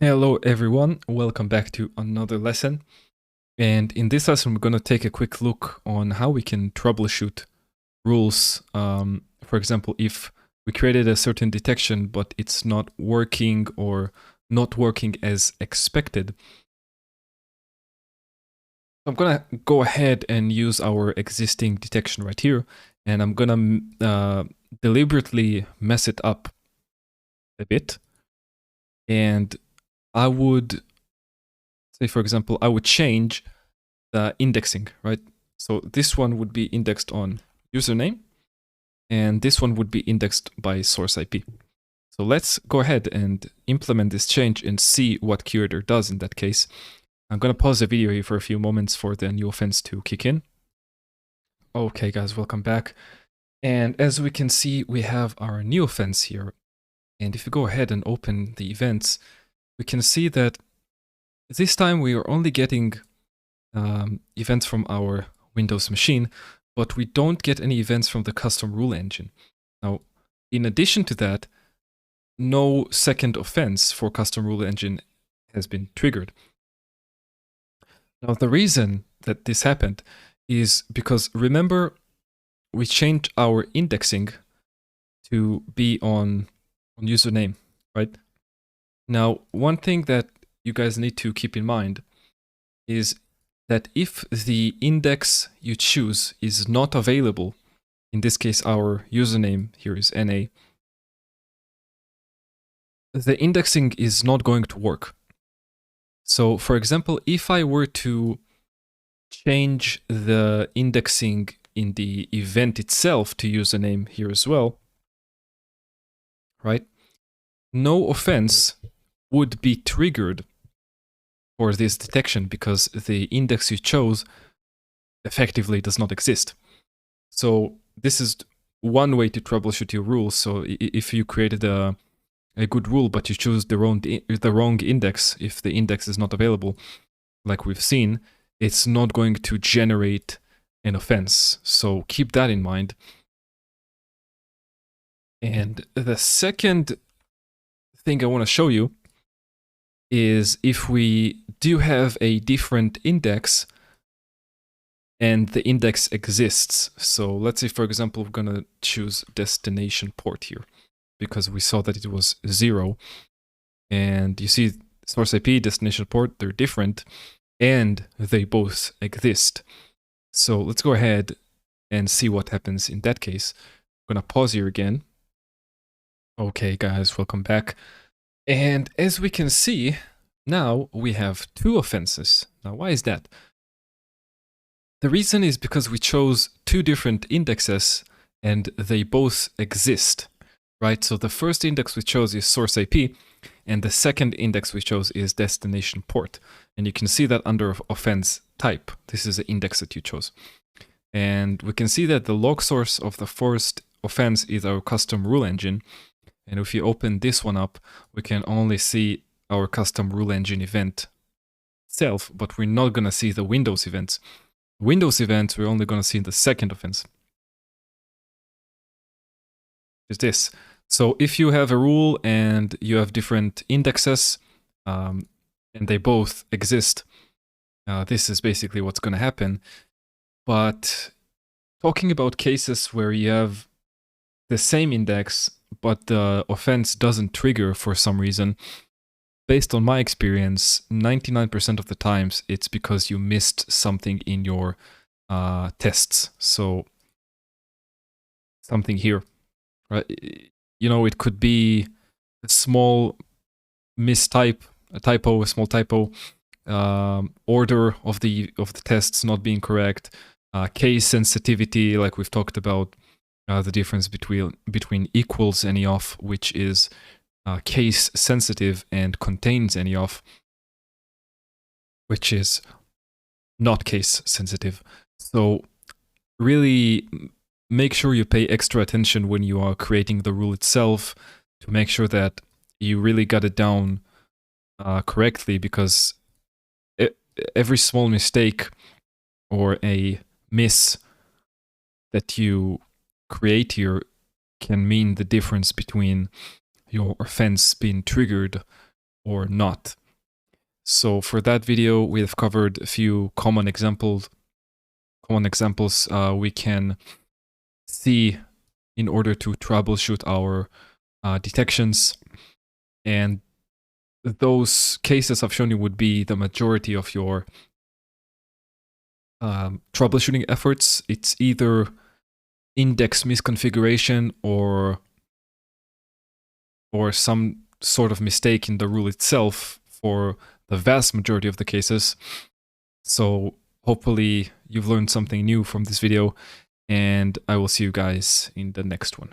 Hello everyone, welcome back to another lesson. And in this lesson, we're going to take a quick look on how we can troubleshoot rules. For example, if we created a certain detection, but it's not working or not working as expected. I'm going to go ahead and use our existing detection right here, and I'm going to deliberately mess it up a bit. And I would say, for example, I would change the indexing, right? So this one would be indexed on username, and this one would be indexed by source IP. So let's go ahead and implement this change and see what Curator does in that case. I'm going to pause the video here for a few moments for the new offense to kick in. Okay, guys, welcome back. And as we can see, we have our new offense here. And if you go ahead and open the events, we can see that this time we are only getting events from our Windows machine, but we don't get any events from the custom rule engine. Now, in addition to that, no second offense for custom rule engine has been triggered. Now, the reason that this happened is because, remember, we changed our indexing to be on username, right? Now, one thing that you guys need to keep in mind is that if the index you choose is not available, in this case our username here is NA, the indexing is not going to work. So for example, if I were to change the indexing in the event itself to username here as well, right? No offense would be triggered for this detection because the index you chose effectively does not exist. So this is one way to troubleshoot your rules. So if you created a good rule, but you choose the wrong index, if the index is not available, like we've seen, it's not going to generate an offense. So keep that in mind. And the second thing I want to show you is if we do have a different index and the index exists. So let's say, for example, we're going to choose destination port here because we saw that it was 0. And you see source IP, destination port, they're different and they both exist. So let's go ahead and see what happens in that case. I'm going to pause here again. Okay, guys, welcome back. And as we can see, now we have 2 offenses. Now, why is that? The reason is because we chose 2 different indexes and they both exist, right? So the first index we chose is source IP and the second index we chose is destination port. And you can see that under offense type, this is the index that you chose. And we can see that the log source of the first offense is our custom rule engine. And if you open this one up, we can only see our custom rule engine event itself, but we're not going to see the Windows events. Windows events, we're only going to see the second offense. Is this. So if you have a rule and you have different indexes and they both exist, this is basically what's going to happen. But talking about cases where you have the same index, but the offense doesn't trigger for some reason, based on my experience, 99% of the times it's because you missed something in your tests. So something here, right? You know, it could be a small mistype, a typo, a small typo, order of the tests not being correct, case sensitivity, like we've talked about, the difference between equals any of, which is case sensitive, and contains any of, which is not case sensitive. So really make sure you pay extra attention when you are creating the rule itself to make sure that you really got it down correctly, because every small mistake or a miss that you create here can mean the difference between your offense being triggered or not. So for that video, we have covered a few common examples we can see in order to troubleshoot our detections. And those cases I've shown you would be the majority of your troubleshooting efforts. It's either index misconfiguration or some sort of mistake in the rule itself for the vast majority of the cases. So hopefully you've learned something new from this video, and I will see you guys in the next one.